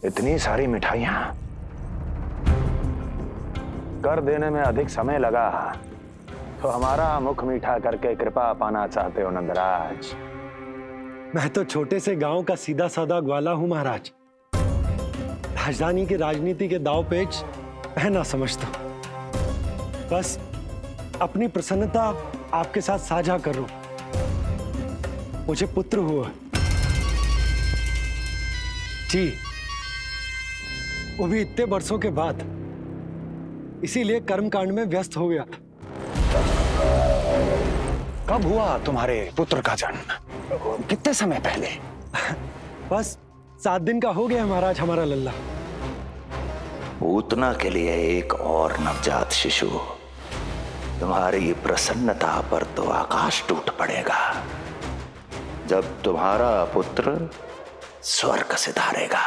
इतनी सारी मिठाइयां कर देने में अधिक समय लगा तो हमारा मुख मीठा करके कृपा पाना चाहते हो नंदराज? मैं तो छोटे से गांव का सीधा साधा ग्वाला हूं महाराज। राजधानी की राजनीति के दाव पेच मैं ना समझता। बस अपनी प्रसन्नता आपके साथ साझा कर रहा हूं। मुझे पुत्र हुआ जी, वो भी इतने वर्षों के बाद, इसीलिए कर्मकांड में व्यस्त हो गया। कब हुआ तुम्हारे पुत्र का जन्म? कितने समय पहले? बस 7 दिन का हो गया महाराज हमारा लल्ला। पूतना के लिए एक और नवजात शिशु। तुम्हारी प्रसन्नता पर तो आकाश टूट पड़ेगा जब तुम्हारा पुत्र स्वर्ग सिधारेगा।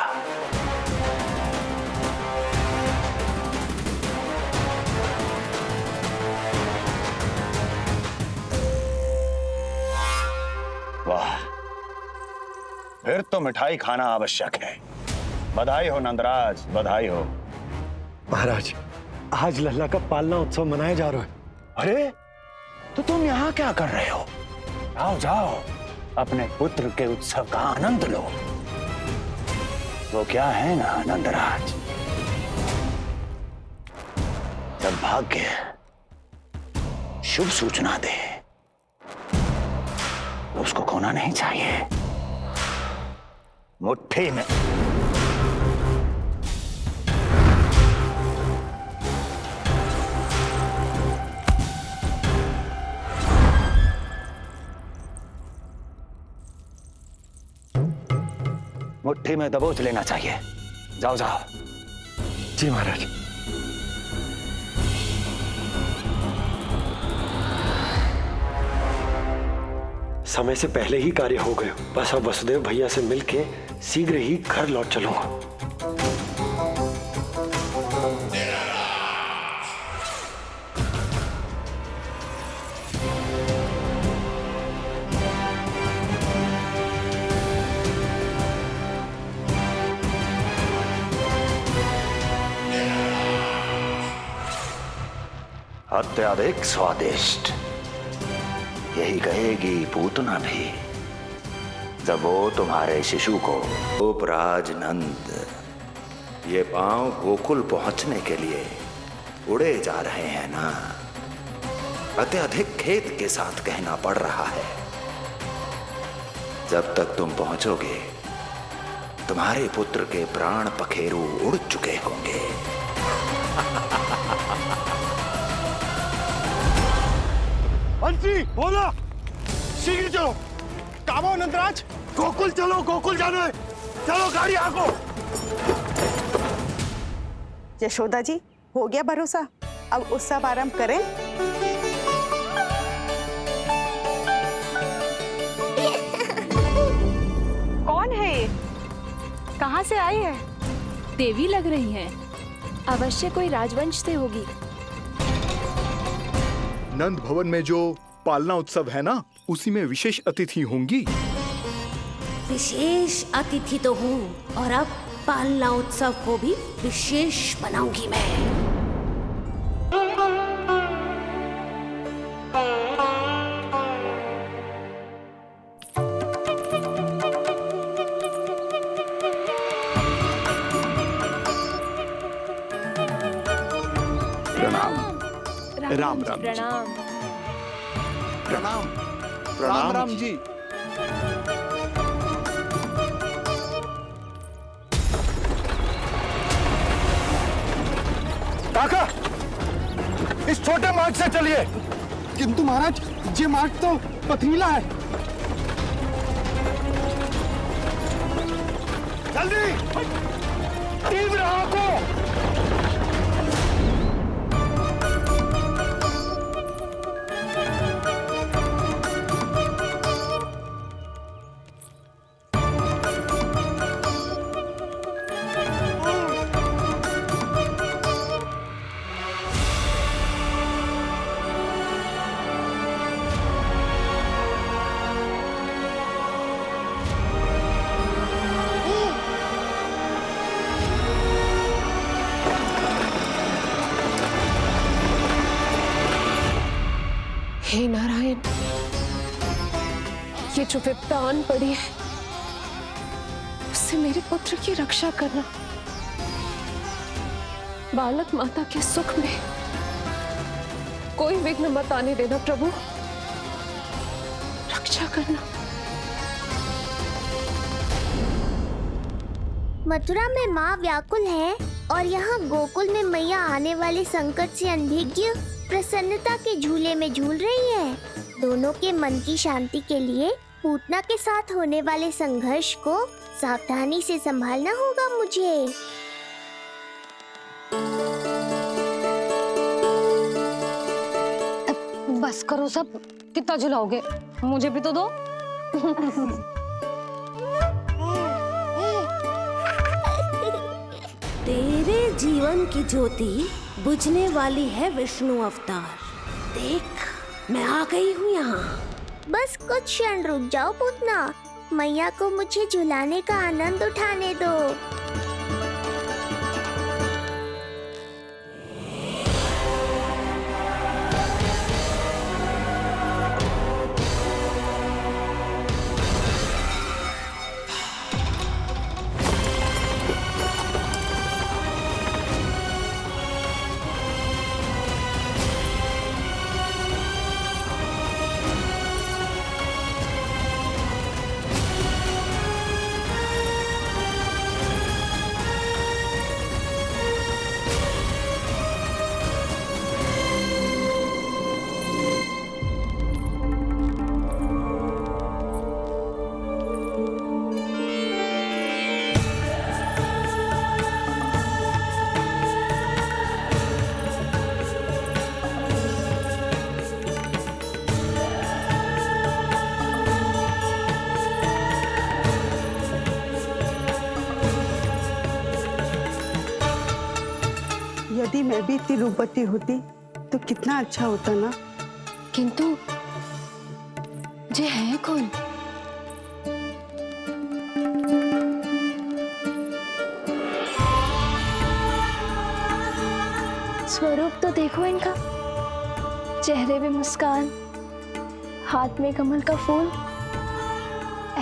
वाह, फिर तो मिठाई खाना आवश्यक है। बधाई हो नंदराज, बधाई हो। महाराज, आज लल्ला का पालना उत्सव मनाया जा रहा है। अरे, तो तुम यहाँ क्या कर रहे हो? आओ जाओ, अपने पुत्र के उत्सव का आनंद लो। वो क्या है ना नंदराज, जब भाग्य शुभ सूचना दे तो उसको खोना नहीं चाहिए। मुट्ठी में मुट्ठी में दबोच लेना चाहिए। जाओ जाओ। जी महाराज। समय से पहले ही कार्य हो गए। बस अब वसुदेव भैया से मिलके शीघ्र ही घर लौट चलूंगा। अत्यधिक स्वादिष्ट, यही कहेगी पूतना भी जब वो तुम्हारे शिशु को। उपराज नंद, ये पांव गोकुल पहुंचने के लिए उड़े जा रहे हैं ना। अत्यधिक खेद के साथ कहना पड़ रहा है, जब तक तुम पहुंचोगे तुम्हारे पुत्र के प्राण पखेरु उड़ चुके होंगे। बंसी, बोला शीघ्र चलो। कामो नंदराज, गोकुल चलो, गोकुल जाना है। चलो गाड़ी आगो। यशोदा जी, हो गया भरोसा, अब उत्सव आरंभ करें। कौन है ये? कहाँ से आई है? देवी लग रही हैं। अवश्य कोई राजवंश से होगी। नंद भवन में जो पालना उत्सव है ना, उसी में विशेष अतिथि होंगी। विशेष अतिथि तो हूँ, और अब पालना उत्सव को भी विशेष बनाऊंगी मैं। राम राम जी। प्रणाम। प्रणाम प्रणाम राम जी। काका, इस छोटे मार्ग से चलिए। किंतु महाराज, ये मार्ग तो पथरीला है। जल्दी, तीव्र आंखों। हे नारायण, ये जो विपदान पड़ी है उससे मेरे पुत्र की रक्षा करना, बालक माता के सुख में कोई विघ्न मत आने देना प्रभु, रक्षा करना। मथुरा में माँ व्याकुल है और यहाँ गोकुल में मैया आने वाले संकट से अनभिज्ञ प्रसन्नता के झूले में झूल रही है। दोनों के मन की शांति के लिए पूतना के साथ होने वाले संघर्ष को सावधानी से संभालना होगा मुझे। बस करो सब, कितना झुलाओगे, मुझे भी तो दो। तेरे जीवन की ज्योति बुझने वाली है विष्णु अवतार। देख, मैं आ गई हूँ यहाँ। बस कुछ क्षण रुक जाओ पूतना, मैया को मुझे झुलाने का आनंद उठाने दो। यदि मैं भी इतनी रूपवती होती तो कितना अच्छा होता ना। किंतु ये है कौन? स्वरूप तो देखो इनका, चेहरे पे मुस्कान, हाथ में कमल का फूल।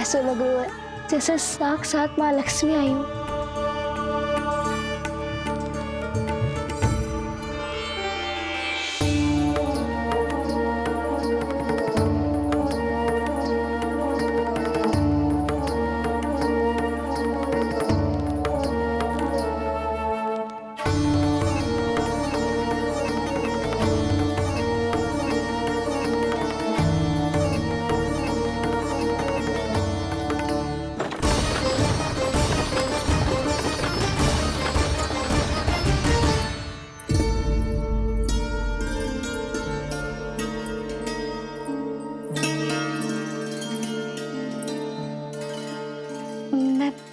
ऐसा लग रहा है जैसे साक्षात माँ लक्ष्मी आई हूँ।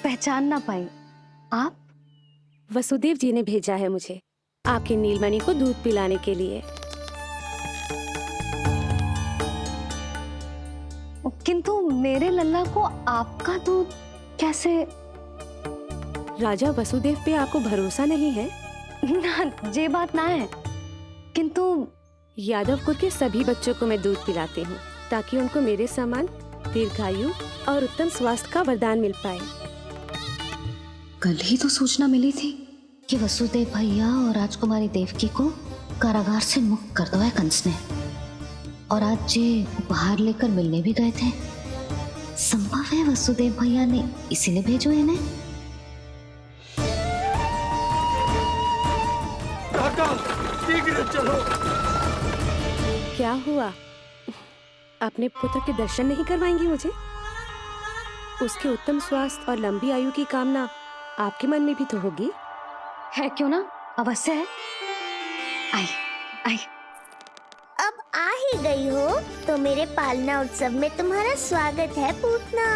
पहचान ना पाई। आप? वसुदेव जी ने भेजा है मुझे आपकी नीलमणि को दूध पिलाने के लिए। किंतु मेरे लल्ला को आपका दूध कैसे? राजा वसुदेव पे आपको भरोसा नहीं है? ना, ये बात ना है। किंतु यादव कुल के सभी बच्चों को मैं दूध पिलाती हूँ ताकि उनको मेरे समान दीर्घायु और उत्तम स्वास्थ्य का वरदान मिल पाए। कल ही तो सूचना मिली थी कि वसुदेव भैया और राजकुमारी देवकी को कारागार से मुक्त कर दो है कंस ने, और आज ये उपहार लेकर मिलने भी गए थे। संभव है वसुदेव भैया ने इसीलिए भेजो इन्हें। शीघ्र चलो। क्या हुआ? अपने पुत्र के दर्शन नहीं करवाएंगी मुझे? उसके उत्तम स्वास्थ्य और लंबी आयु की कामना आपके मन में भी तो होगी। है क्यों ना, अवश्य है। आई आई। अब आ ही गई हो तो मेरे पालना उत्सव में तुम्हारा स्वागत है पूतना।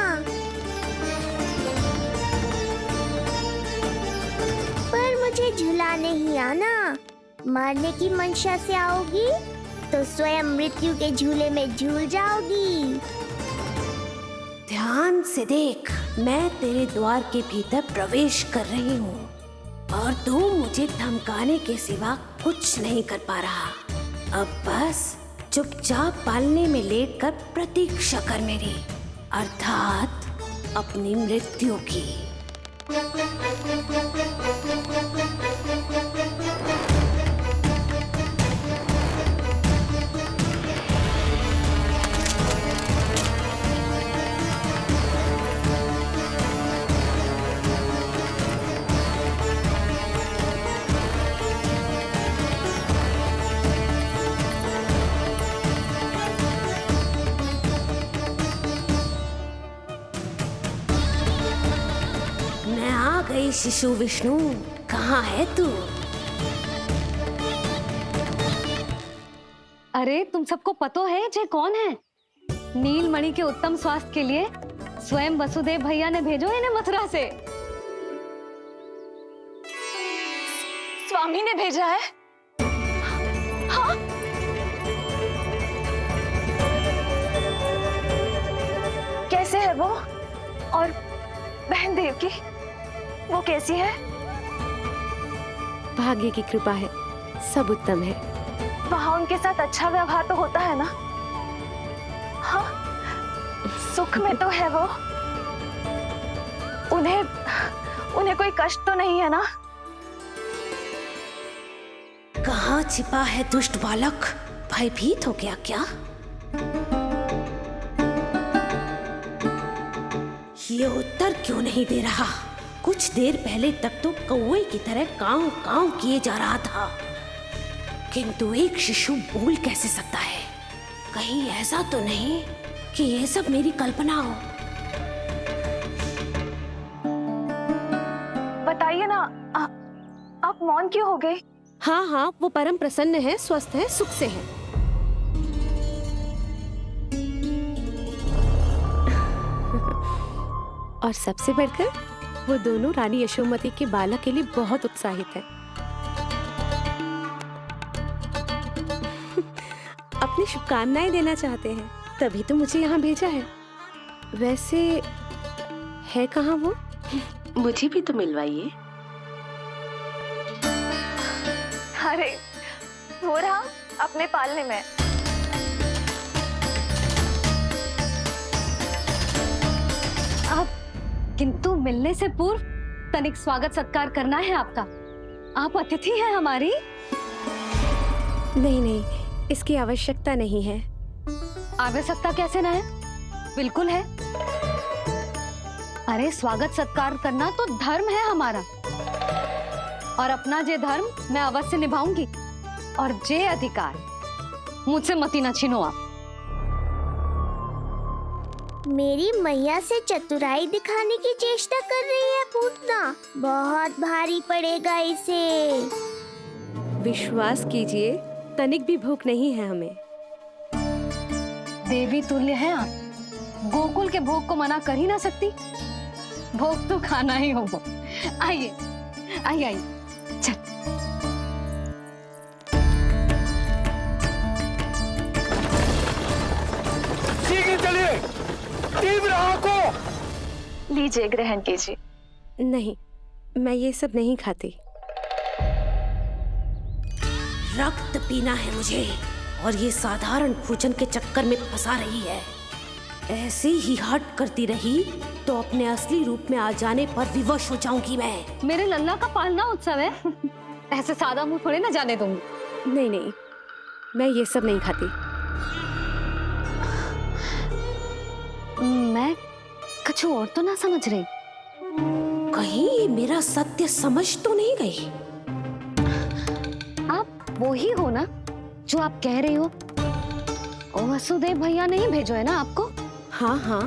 पर मुझे झुलाने ही आना, मारने की मंशा से आओगी तो स्वयं मृत्यु के झूले में झूल जाओगी। ध्यान से देख, मैं तेरे द्वार के भीतर प्रवेश कर रही हूँ और तू मुझे धमकाने के सिवा कुछ नहीं कर पा रहा। अब बस चुपचाप पालने में लेटकर प्रतीक्षा कर मेरी, अर्थात अपनी मृत्यु की। मैं आ गई शिशु विष्णु, कहाँ है तू? अरे तुम सबको पतो है ये कौन है? नीलमणि के उत्तम स्वास्थ्य के लिए स्वयं वसुदेव भैया ने भेजो इन्हें मथुरा से। स्वामी ने भेजा है? हाँ? कैसे है वो? और बहन देवकी वो कैसी है? भाग्य की कृपा है, सब उत्तम है। वहां उनके साथ अच्छा व्यवहार तो होता है ना? हाँ, सुख में तो है वो। उन्हें कोई कष्ट तो नहीं है ना? कहाँ छिपा है दुष्ट बालक? भयभीत हो गया क्या? ये उत्तर क्यों नहीं दे रहा? कुछ देर पहले तक तो कौवे की तरह कांव कांव किए जा रहा था, किंतु एक शिशु बोल कैसे सकता है? कहीं ऐसा तो नहीं कि ये सब मेरी कल्पना हो? बताइए ना, आप मौन क्यों हो गए? हाँ हाँ, वो परम प्रसन्न है, स्वस्थ है, सुख से है। और सबसे बढ़कर वो दोनों रानी यशोमती के बालक के लिए बहुत उत्साहित है। अपनी शुभकामनाएं देना चाहते हैं, तभी तो मुझे यहाँ भेजा है। वैसे है कहाँ वो? मुझे भी तो मिलवाइए। अरे वो रहा अपने पालने में। किंतु मिलने से पूर्व तनिक स्वागत सत्कार करना है आपका। आप अतिथि हैं हमारी। नहीं नहीं, इसकी आवश्यकता नहीं है। आवश्यकता कैसे ना है? बिल्कुल है। अरे स्वागत सत्कार करना तो धर्म है हमारा, और अपना जे धर्म मैं अवश्य निभाऊंगी, और जे अधिकार मुझसे मती न छीनो आप। मेरी मैया से चतुराई दिखाने की चेष्टा कर रही है पूतना। बहुत भारी पड़ेगा इसे। विश्वास कीजिए, तनिक भी भूख नहीं है हमें। देवी तुल्य हैं आप, गोकुल के भोग को मना कर ही ना सकती। भोग तो खाना ही होगा। आइए आइए आइए, चल। शीघ्र चलिए, तीव्र आंखों। लीजिए, ग्रहण कीजिए। नहीं, मैं ये सब नहीं खाती। रक्त पीना है मुझे, और ये साधारण भोजन के चक्कर में फंसा रही है। ऐसे ही हट करती रही तो अपने असली रूप में आ जाने पर विवश हो जाऊंगी मैं। मेरे लल्ला का पालना उत्सव है, ऐसे सादा मुंह थोड़े ना जाने दूंगी। नहीं नहीं, मैं ये सब नहीं खाती। मैं कुछ और तो ना समझ रही। कहीं ये मेरा सत्य समझ तो नहीं गई? आप वो ही हो ना जो आप कह रही हो? वसुदेव भैया ने ही भेजो है ना आपको? हाँ हाँ,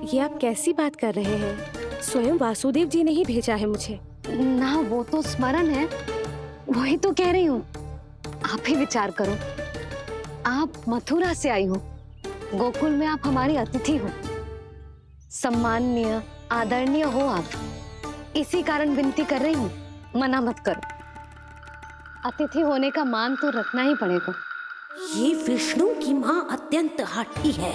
ये आप कैसी बात कर रहे हैं? स्वयं वासुदेव जी ने ही भेजा है मुझे। ना वो तो स्मरण है, वही तो कह रही हूँ। आप ही विचार करो, आप मथुरा से आई हो, गोकुल में आप हमारी अतिथि हो, सम्माननीय आदरणीय हो आप। इसी कारण विनती कर रही हूँ, मना मत करो। अतिथि होने का मान तो रखना ही पड़ेगा। ये विष्णु की माँ अत्यंत हठी है।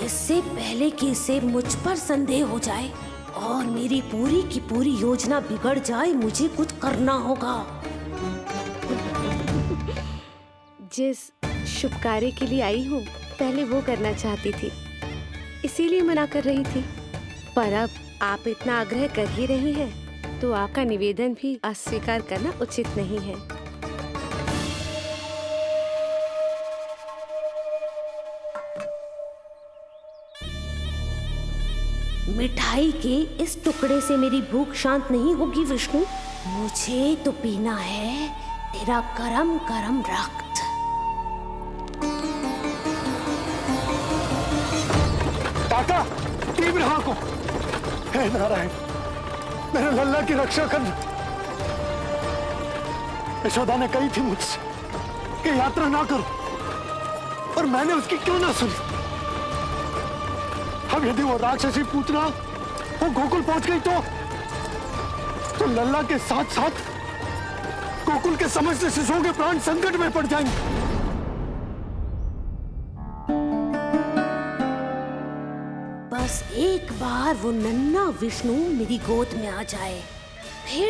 इससे पहले कि इसे मुझ पर संदेह हो जाए और मेरी पूरी की पूरी योजना बिगड़ जाए, मुझे कुछ करना होगा। जिस शुभ कार्य के लिए आई हूँ, पहले वो करना चाहती थी, इसीलिए मना कर रही थी। पर अब आप इतना आग्रह कर ही रही हैं, तो आपका निवेदन भी अस्वीकार करना उचित नहीं है। मिठाई के इस टुकड़े से मेरी भूख शांत नहीं होगी विष्णु। मुझे तो पीना है तेरा गरम गरम रक्त। काका, तीव्र हाँ को। हे नारायण, मेरे लल्ला की रक्षा करना। यशोदा ने कही थी मुझसे कि यात्रा ना करो, और मैंने उसकी क्यों ना सुनी। अब यदि वो राक्षसी पूतना वो गोकुल पहुंच गई तो लल्ला के साथ साथ गोकुल के समस्त शिशुओं के प्राण संकट में पड़ जाएंगे। बस एक बार वो नन्हा विष्णु मेरी गोद में आ जाए, फिर